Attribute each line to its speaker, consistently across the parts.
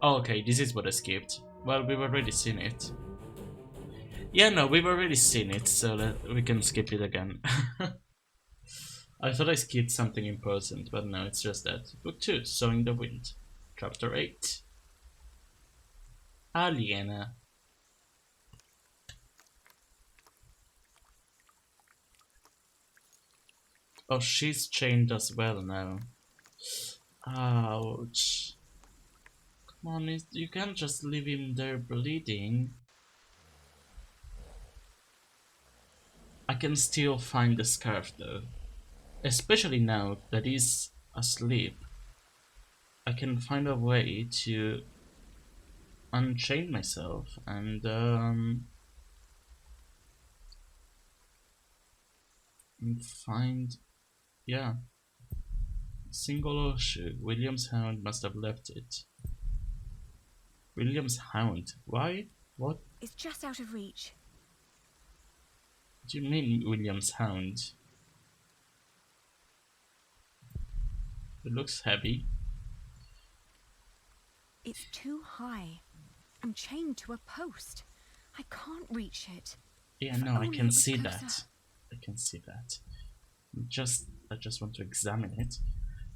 Speaker 1: Oh, okay, this is what I skipped. Well, we've already seen it. Yeah, no, we've already seen it, so we can skip it again. I thought I skipped something important, but no, it's just that. Book 2, Sowing the Wind. Chapter 8. Aliena. Oh, she's chained as well now. Ouch. Come on, you can't just leave him there bleeding. I can still find the scarf though. Especially now that he's asleep. I can find a way to unchain myself and find, yeah, single horseshoe. William's hound must have left it. William's hound? Why? What
Speaker 2: It's just out of reach.
Speaker 1: do you mean William's hound? It looks heavy.
Speaker 2: It's too high. I'm chained to a post. I can't reach it.
Speaker 1: Yeah,
Speaker 2: If
Speaker 1: no, I
Speaker 2: only
Speaker 1: can
Speaker 2: it was
Speaker 1: see
Speaker 2: closer.
Speaker 1: that. I can see that. I just want to examine it.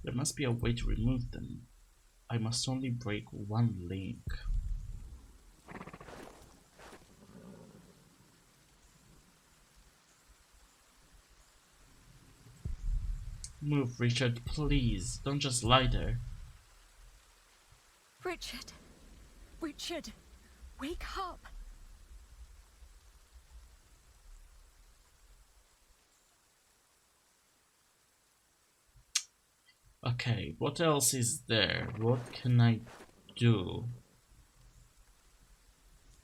Speaker 1: There must be a way to remove them. I must only break one link. Move, Richard, please. Don't just lie there.
Speaker 2: Richard! Richard! Wake up!
Speaker 1: Okay, what else is there? What can I do?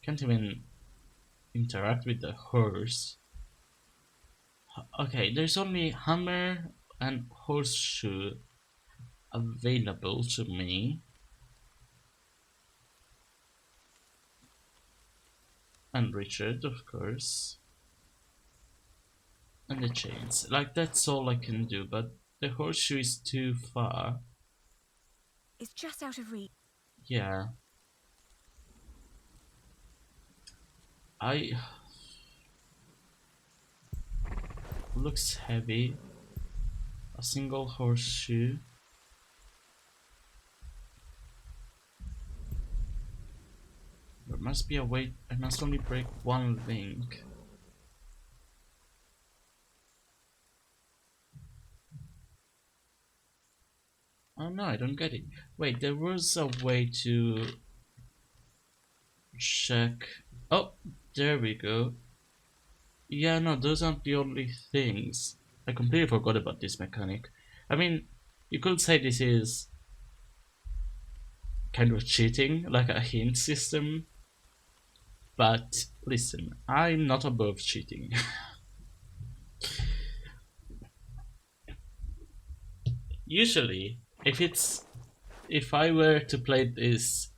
Speaker 1: Can't even interact with the horse. Okay, there's only hammer and horseshoe available to me. And Richard, of course. And the chains. Like, that's all I can do, but the horseshoe is too far.
Speaker 2: It's just out of reach.
Speaker 1: Yeah. I... Looks heavy. A single horseshoe. There must be a way. I must only break one link. Oh no, I don't get it. Wait, there was a way to check. Oh, there we go. Yeah, no, those aren't the only things. I completely forgot about this mechanic. I mean, you could say this is kind of cheating, like a hint system. But listen, I'm not above cheating. Usually, if I were to play this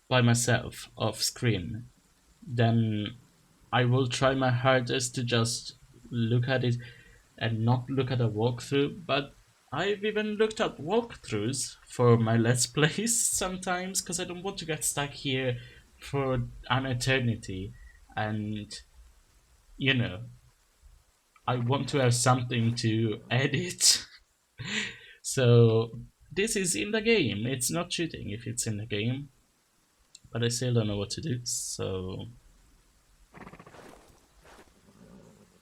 Speaker 1: by myself off screen, then I will try my hardest to just look at it and not look at a walkthrough. But I've even looked at walkthroughs for my Let's Plays sometimes because I don't want to get stuck here for an eternity. And, you know, I want to have something to edit. So, this is in the game. It's not cheating if it's in the game. But I still don't know what to do, so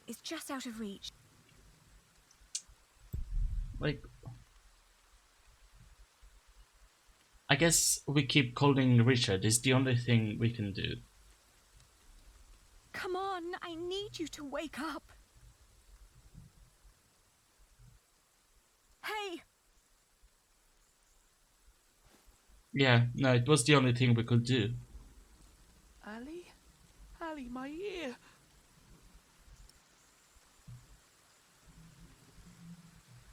Speaker 2: It's just out of reach.
Speaker 1: like I guess we keep calling Richard is the only thing we can do.
Speaker 2: Come on, I need you to wake up. Hey!
Speaker 1: Yeah, no, it was the only thing we could do.
Speaker 3: Ali? Ali, my ear!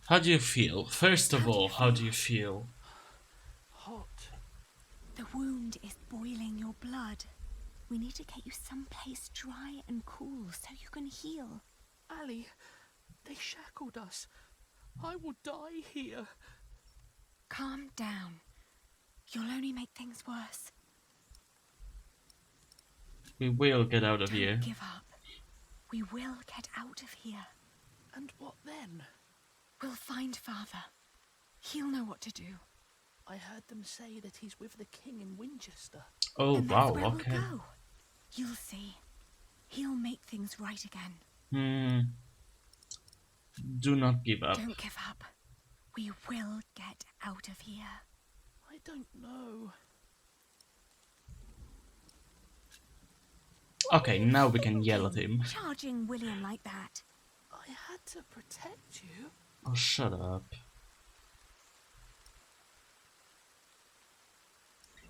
Speaker 1: How do you feel? First of all, how do you feel?
Speaker 3: Hot.
Speaker 2: The wound is boiling your blood. We need to get you someplace dry and cool so you can heal.
Speaker 3: Ali, they shackled us. I will die here.
Speaker 2: Calm down. You'll only make things worse.
Speaker 1: We will get out of
Speaker 2: Don't
Speaker 1: here.
Speaker 2: give up. We will get out of here.
Speaker 3: And what then?
Speaker 2: We'll find Father. He'll know what to do.
Speaker 3: I heard them say that he's with the king in Winchester.
Speaker 1: Oh
Speaker 2: And
Speaker 1: wow,
Speaker 2: that's where
Speaker 1: okay.
Speaker 2: we'll go. You'll see. He'll make things right again.
Speaker 1: Do not give up.
Speaker 2: Don't give up. We will get out of here.
Speaker 3: I don't know.
Speaker 1: Okay, now we can yell at him.
Speaker 2: Charging William like that.
Speaker 3: I had to protect you.
Speaker 1: Oh, shut up.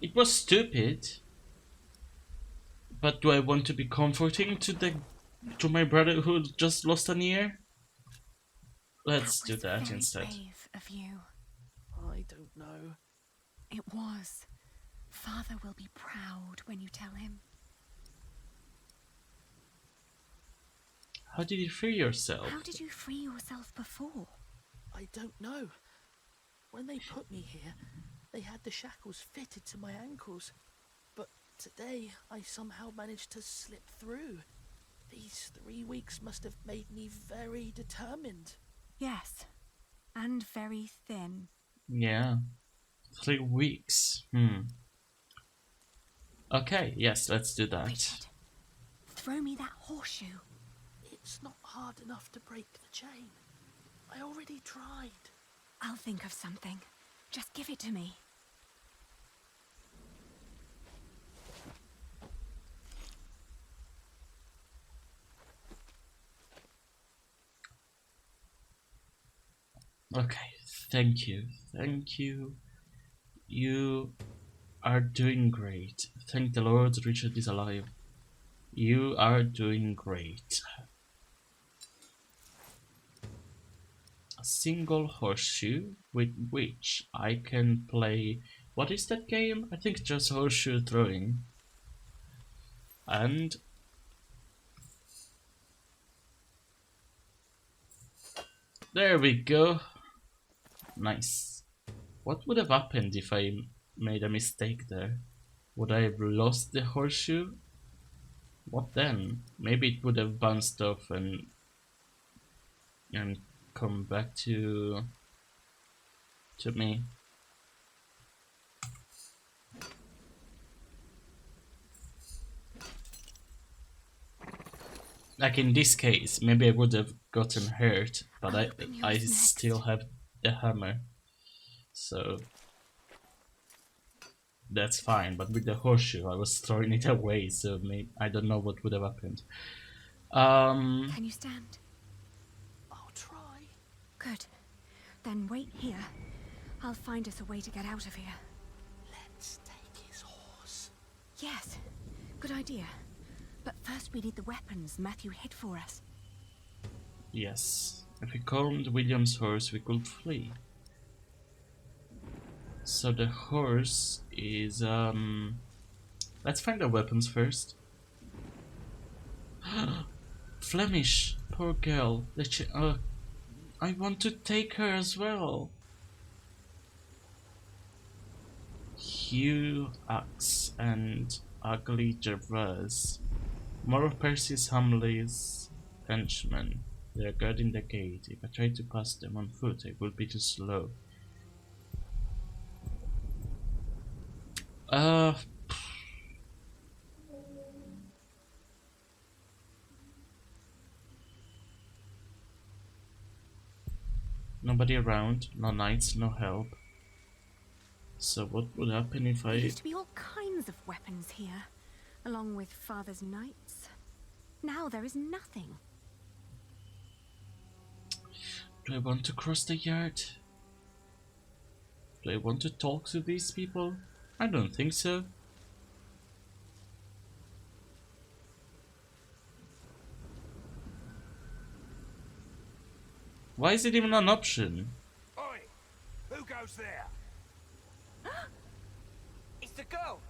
Speaker 1: It was stupid. But do I want to be comforting to my brother who just lost an ear? Let's do that
Speaker 2: very
Speaker 1: instead.
Speaker 2: Brave of you.
Speaker 3: I don't know.
Speaker 2: It was. Father will be proud when you tell him.
Speaker 1: How did you free yourself?
Speaker 2: How did you free yourself before?
Speaker 3: I don't know. When they put me here, they had the shackles fitted to my ankles. But today, I somehow managed to slip through. These 3 weeks must have made me very determined.
Speaker 2: Yes. And very thin.
Speaker 1: Yeah. 3 weeks. Okay, yes, let's do that.
Speaker 2: Richard, throw me that horseshoe.
Speaker 3: It's not hard enough to break the chain. I already tried.
Speaker 2: I'll think of something. Just give it to me.
Speaker 1: Okay, thank you. Thank you. You are doing great. Thank the Lord, Richard is alive. You are doing great. A single horseshoe with which I can play. What is that game? I think just horseshoe throwing. And there we go. Nice. What would have happened if I made a mistake there? Would I have lost the horseshoe? What then? Maybe it would have bounced off and come back to me. Like in this case, maybe I would have gotten hurt, but I still have the hammer, so that's fine. But with the horseshoe, I was throwing it away, so I don't know what would have happened.
Speaker 2: Can you stand?
Speaker 3: I'll try.
Speaker 2: Good. Then wait here. I'll find us a way to get out of here.
Speaker 3: Let's take his horse.
Speaker 2: Yes. Good idea. But first we need the weapons Matthew hid for us.
Speaker 1: Yes, if we calmed William's horse, we could flee. So the horse is let's find the weapons first. Flemish, poor girl. I want to take her as well. Hugh Axe and Ugly Gervais. More of Percy Hamley's henchmen. They are guarding the gate. If I try to pass them on foot, I will be too slow. Nobody around, no knights, no help. So what would happen if
Speaker 2: There
Speaker 1: I...
Speaker 2: used to be all kinds of weapons here, along with Father's knights. Now there is nothing.
Speaker 1: Do I want to cross the yard? Do I want to talk to these people? I don't think so. Why is it even an option?
Speaker 4: Oi! Who goes there?
Speaker 5: It's the girl!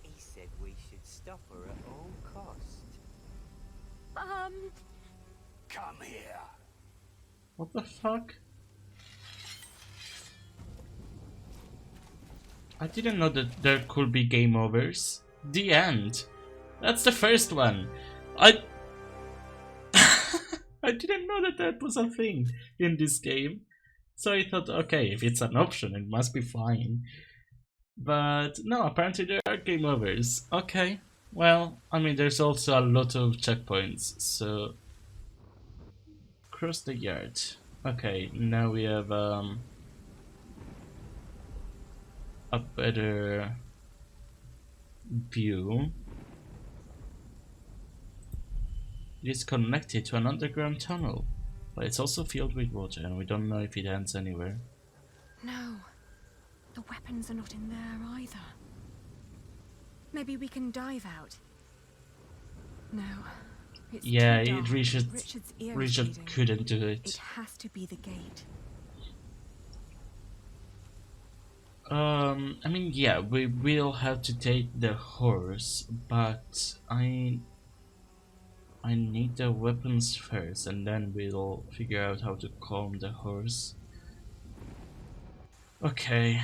Speaker 5: He said we should stop her at all cost.
Speaker 4: Come here.
Speaker 1: What the fuck? I didn't know that there could be game overs. The end. That's the first one. I I didn't know that that was a thing in this game. So I thought, okay, if it's an option, it must be fine. But no, apparently there are game overs. Okay, well, I mean, there's also a lot of checkpoints, so... Cross the yard. Okay, now we have a better view. It is connected to an underground tunnel, but it's also filled with water and we don't know if it ends anywhere.
Speaker 2: No, the weapons are not in there either. Maybe we can dive out. No, it's
Speaker 1: Yeah,
Speaker 2: too dark. Richard's ear is
Speaker 1: Richard
Speaker 2: bleeding.
Speaker 1: couldn't do
Speaker 2: It
Speaker 1: it.
Speaker 2: has to be the gate.
Speaker 1: I mean, yeah, we will have to take the horse, but I need the weapons first, and then we'll figure out how to calm the horse. Okay.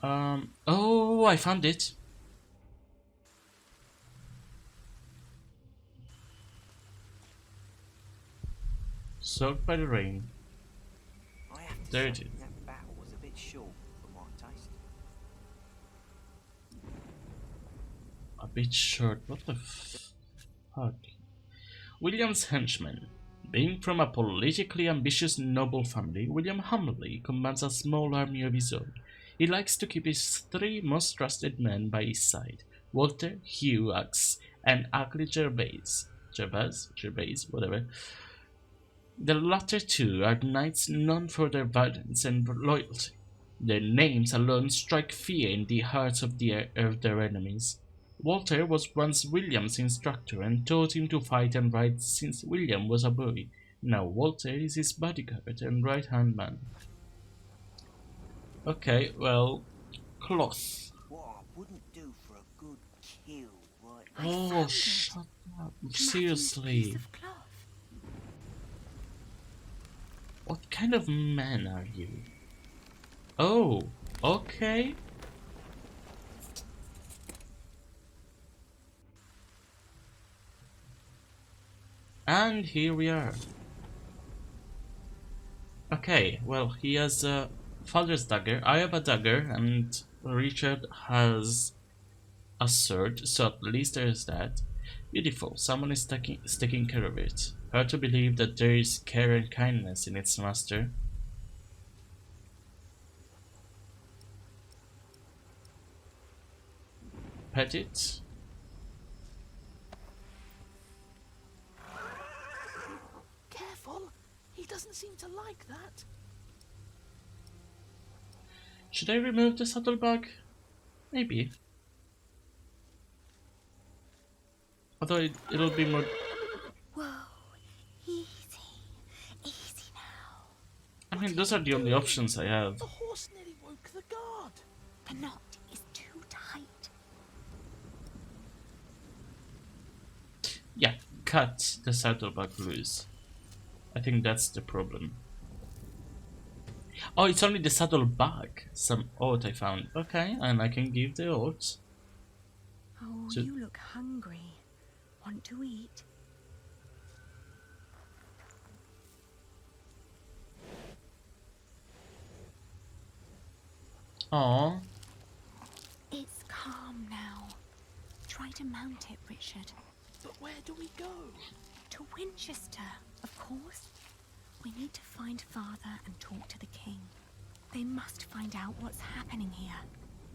Speaker 1: Oh, I found it. Soaked by the rain.
Speaker 5: I have to
Speaker 1: There it
Speaker 5: say,
Speaker 1: is.
Speaker 5: that battle was a bit short for my taste.
Speaker 1: A bit short. What the fuck? William's henchman. Being from a politically ambitious noble family, William humbly commands a small army of his own. He likes to keep his three most trusted men by his side: Walter, Hugh Axe, and Ugly Gervais. Gervais, whatever. The latter two are knights known for their violence and loyalty. Their names alone strike fear in the hearts of their enemies. Walter was once William's instructor and taught him to fight and ride since William was a boy. Now Walter is his bodyguard and right-hand man. Okay, well, cloth.
Speaker 5: What I wouldn't do for a good kill right
Speaker 2: I
Speaker 1: Oh,
Speaker 2: found it.
Speaker 1: shut up.
Speaker 2: Matthew's
Speaker 1: Seriously.
Speaker 2: piece of cloth.
Speaker 1: What kind of man are you? Oh, okay. And here we are. Okay, well, he has a father's dagger, I have a dagger, and Richard has a sword, so at least there is that. Beautiful, someone is taking care of it. Hard to believe that there is care and kindness in its master. Pet it.
Speaker 3: Careful! He doesn't seem to like that.
Speaker 1: Should I remove the saddlebag? Maybe. Although it'll be more...
Speaker 2: Whoa, easy, easy now.
Speaker 1: I mean, those are the only options I have.
Speaker 3: The horse nearly woke the guard.
Speaker 2: The knot is too tight.
Speaker 1: Yeah, cut the saddlebag loose. I think that's the problem. Oh, it's only the saddlebag. Some oat I found. Okay, and I can give the oats.
Speaker 2: Oh,
Speaker 1: So-
Speaker 2: you look hungry. Want to eat?
Speaker 1: Aww.
Speaker 2: It's calm now. Try to mount it, Richard.
Speaker 3: But where do we go?
Speaker 2: To Winchester, of course. We need to find Father and talk to the king. They must find out what's happening here.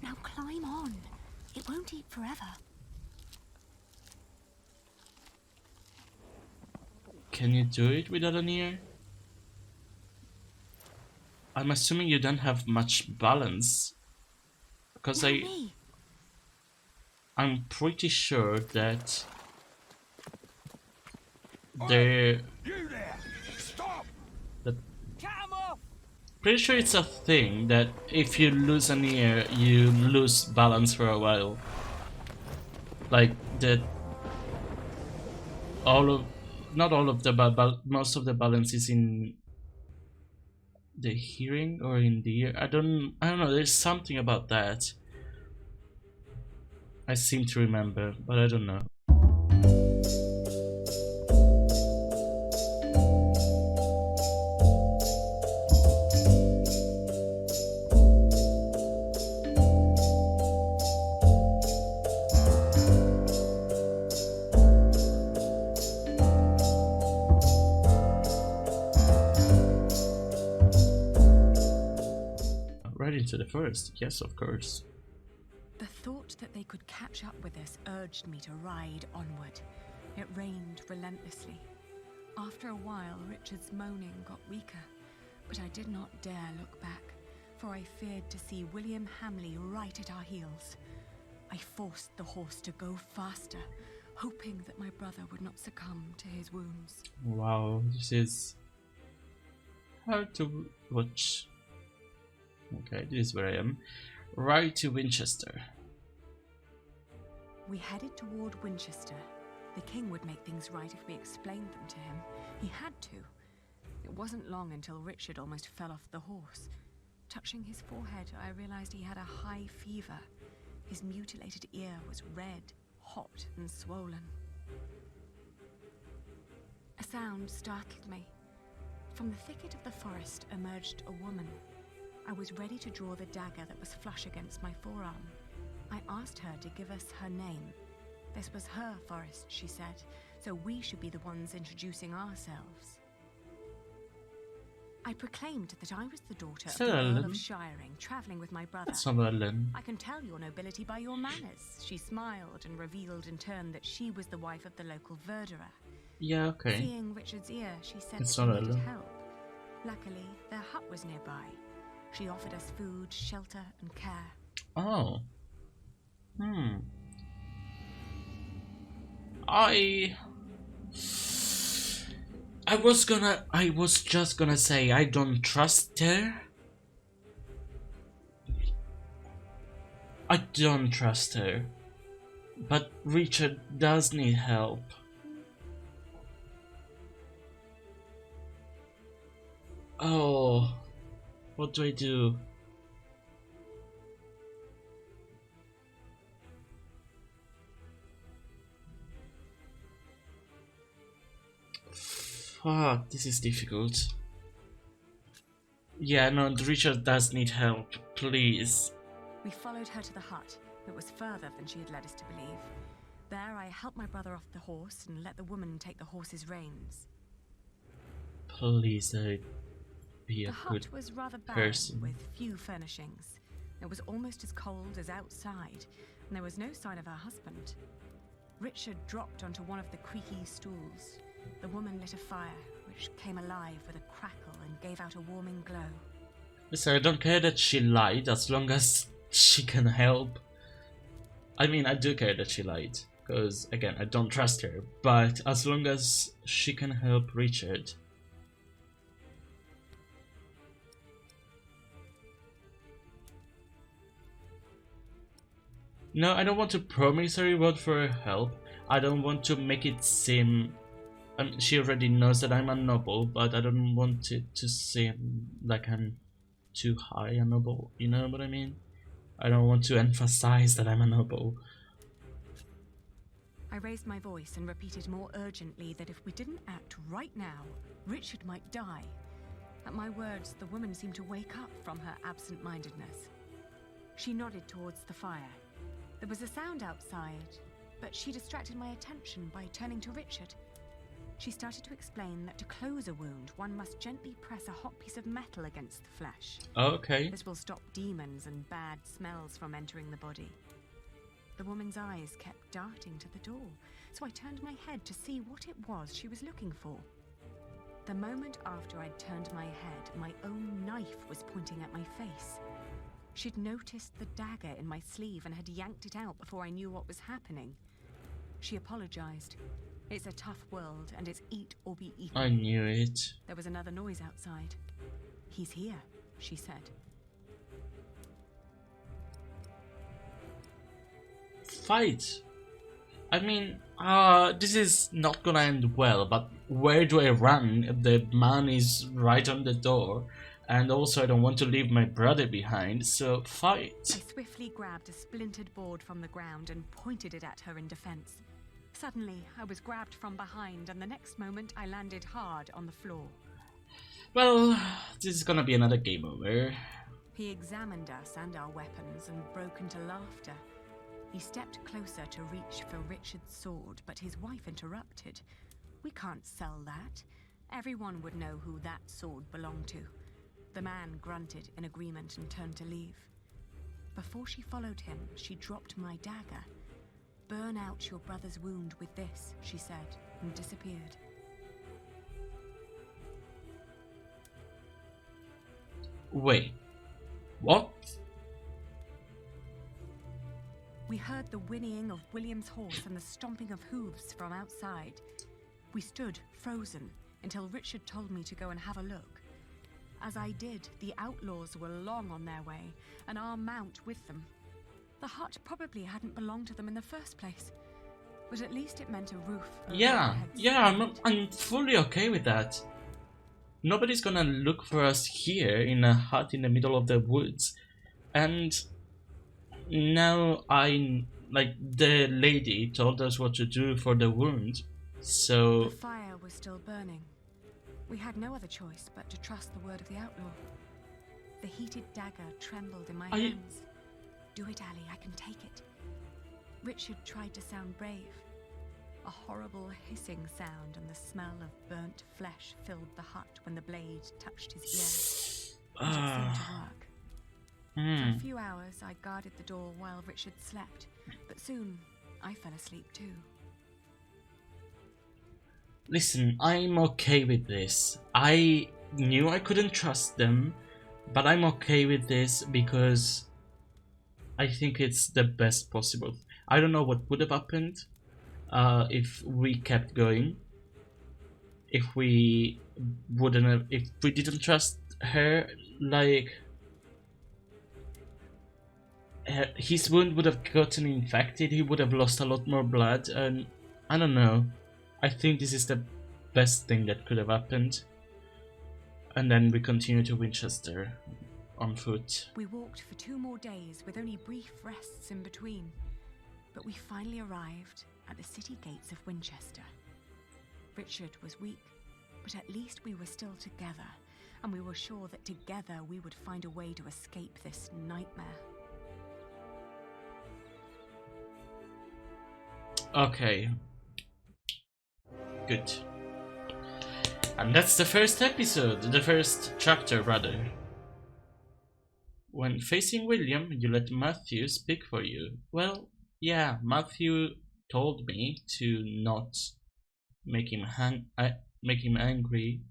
Speaker 2: Now climb on. It won't eat forever.
Speaker 1: Can you do it without an ear? I'm assuming you don't have much balance. Because
Speaker 2: Now me.
Speaker 1: I'm pretty sure that there...
Speaker 4: You there! Stop!
Speaker 5: Cut him off!
Speaker 1: Pretty sure it's a thing that if you lose an ear, you lose balance for a while. Like that, not all of the but most of the balance is in the hearing or in the ear. I don't know, there's something about that. I seem to remember, but I don't know. Right into the forest, yes, of course.
Speaker 2: The thought that they could catch up with us urged me to ride onward. It rained relentlessly. After a while, Richard's moaning got weaker, but I did not dare look back, for I feared to see William Hamley right at our heels. I forced the horse to go faster, hoping that my brother would not succumb to his wounds.
Speaker 1: Wow, this is hard to watch. Okay, this is where I am. Right to Winchester.
Speaker 2: We headed toward Winchester. The king would make things right if we explained them to him. He had to. It wasn't long until Richard almost fell off the horse. Touching his forehead, I realized he had a high fever. His mutilated ear was red, hot, and swollen. A sound startled me. From the thicket of the forest emerged a woman. I was ready to draw the dagger that was flush against my forearm. I asked her to give us her name. This was her forest, she said, so we should be the ones introducing ourselves. I proclaimed that I was the daughter of the Earl of Shiring, travelling with my brother.
Speaker 1: That's not Ellen.
Speaker 2: I can tell your nobility by your manners. She smiled and revealed in turn that she was the wife of the local verderer.
Speaker 1: Yeah, okay.
Speaker 2: Seeing Richard's ear, she said
Speaker 1: It's
Speaker 2: she
Speaker 1: not
Speaker 2: needed
Speaker 1: Ellen.
Speaker 2: help. Luckily, their hut was nearby. She offered us food, shelter, and care.
Speaker 1: Oh. I was just gonna say I don't trust her. I don't trust her. But Richard does need help. Oh, what do I do? Fuck, this is difficult. Yeah, no, Richard does need help, please.
Speaker 2: We followed her to the hut. It was further than she had led us to believe. There, I helped my brother off the horse and let the woman take the horse's reins.
Speaker 1: Please, I'd be a
Speaker 2: The
Speaker 1: good
Speaker 2: hut was rather barren,
Speaker 1: person.
Speaker 2: with few furnishings. It was almost as cold as outside, and there was no sign of her husband. Richard dropped onto one of the creaky stools. The woman lit a fire, which came alive with a crackle and gave out a warming glow.
Speaker 1: Listen, I don't care that she lied as long as she can help. I mean, I do care that she lied, because, again, I don't trust her, but as long as she can help Richard. No, I don't want to promise a reward for her help. I don't want to make it seem... she already knows that I'm a noble, but I don't want it to seem like I'm too high a noble, you know what I mean? I don't want to emphasize that I'm a noble.
Speaker 2: I raised my voice and repeated more urgently that if we didn't act right now, Richard might die. At my words, the woman seemed to wake up from her absent-mindedness. She nodded towards the fire. There was a sound outside, but she distracted my attention by turning to Richard. She started to explain that to close a wound, one must gently press a hot piece of metal against the flesh.
Speaker 1: Okay.
Speaker 2: This will stop demons and bad smells from entering the body. The woman's eyes kept darting to the door, so I turned my head to see what it was she was looking for. The moment after I'd turned my head, my own knife was pointing at my face. She'd noticed the dagger in my sleeve and had yanked it out before I knew what was happening. She apologized. It's a tough world, and it's eat or be eaten.
Speaker 1: I knew it.
Speaker 2: There was another noise outside. He's here, she said.
Speaker 1: Fight! I mean, this is not gonna end well, but where do I run if the man is right on the door And also I don't want to leave my brother behind, so
Speaker 2: I
Speaker 1: fight.
Speaker 2: swiftly grabbed a splintered board from the ground and pointed it at her in defense. Suddenly, I was grabbed from behind, and the next moment I landed hard on the floor.
Speaker 1: Well, this is gonna be another game over.
Speaker 2: He examined us and our weapons and broke into laughter. He stepped closer to reach for Richard's sword, but his wife interrupted. We can't sell that. Everyone would know who that sword belonged to. The man grunted in agreement and turned to leave. Before she followed him, she dropped my dagger. "Burn out your brother's wound with this," she said, and disappeared.
Speaker 1: Wait, what?
Speaker 2: We heard the whinnying of William's horse and the stomping of hooves from outside. We stood, frozen, until Richard told me to go and have a look. As I did, the outlaws were long on their way, and our mount with them. The hut probably hadn't belonged to them in the first place, but at least it meant a roof. over
Speaker 1: Yeah,
Speaker 2: our heads.
Speaker 1: I'm fully okay with that. Nobody's gonna look for us here in a hut in the middle of the woods. And now the lady told us what to do for the wound, so
Speaker 2: The fire was still burning. We had no other choice but to trust the word of the outlaw. The heated dagger trembled in my
Speaker 1: Are you-
Speaker 2: hands. "Do it, Ali, I can take it." Richard tried to sound brave. A horrible hissing sound and the smell of burnt flesh filled the hut when the blade touched his ear. But it seemed to work. For a few hours, I guarded the door while Richard slept, but soon I fell asleep too.
Speaker 1: Listen, I'm okay with this. I knew I couldn't trust them, but I'm okay with this because I think it's the best possible. I don't know what would have happened if we kept going. If we didn't trust her, like his wound would have gotten infected, he would have lost a lot more blood, and I don't know. I think this is the best thing that could have happened. And then we continue to Winchester on foot.
Speaker 2: We walked for 2 more days with only brief rests in between, but we finally arrived at the city gates of Winchester. Richard was weak, but at least we were still together, and we were sure that together we would find a way to escape this nightmare.
Speaker 1: Okay. Good. And that's the first episode, the first chapter rather. When facing William, you let Matthew speak for you. Well, yeah, Matthew told me to not make him angry.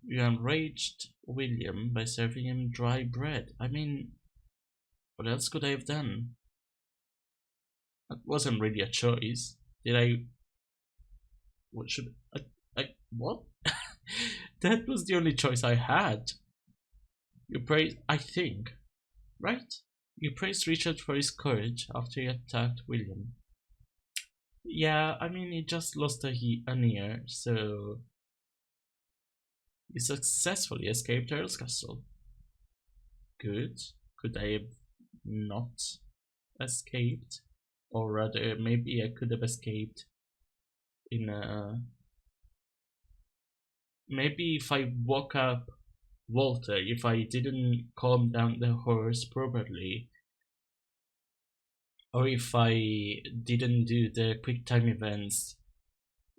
Speaker 1: You enraged William by serving him dry bread. I mean, what else could I have done? That wasn't really a choice. Did I? What should what? That was the only choice I had. You praised, I think, right? You praised Richard for his courage after he attacked William. Yeah, I mean, he just lost an ear, so he successfully escaped Earl's Castle. Good. Could I have not escaped? Or rather, maybe I could have escaped in a... Maybe if I woke up Walter, if I didn't calm down the horse properly, or if I didn't do the quick time events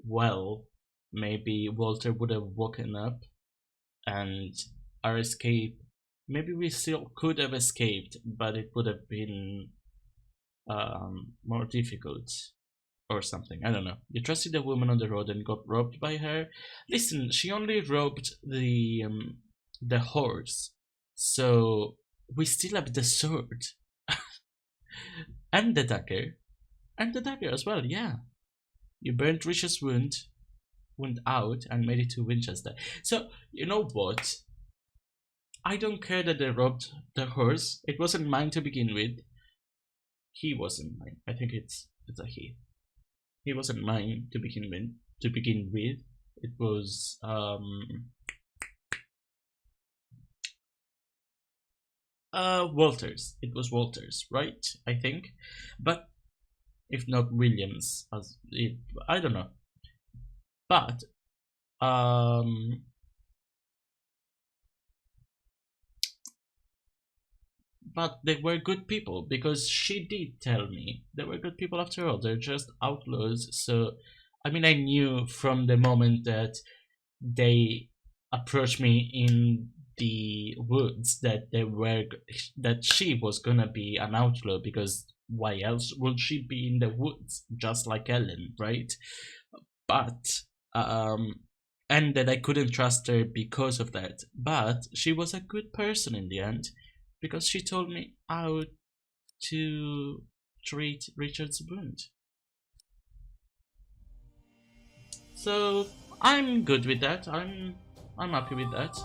Speaker 1: well, maybe Walter would have woken up and our escape, maybe we still could have escaped, but it would have been more difficult or something. I don't know. You trusted a woman on the road and got robbed by her. Listen, she only robbed the horse, so we still have the sword and the dagger as well. Yeah, you burnt Richard's wound out and made it to Winchester. So you know what? I don't care that they robbed the horse. It wasn't mine to begin with. He wasn't mine. I think it's a he. He wasn't mine to begin with. It was Walters. It was Walters, right? I think, but if not Williams, as if I don't know. But but they were good people because she did tell me they were good people after all. They're just outlaws. So, I mean, I knew from the moment that they approached me in the woods that she was gonna be an outlaw, because why else would she be in the woods just like Ellen, right? But and that I couldn't trust her because of that. But she was a good person in the end because she told me how to treat Richard's wound. So I'm good with that. I'm happy with that.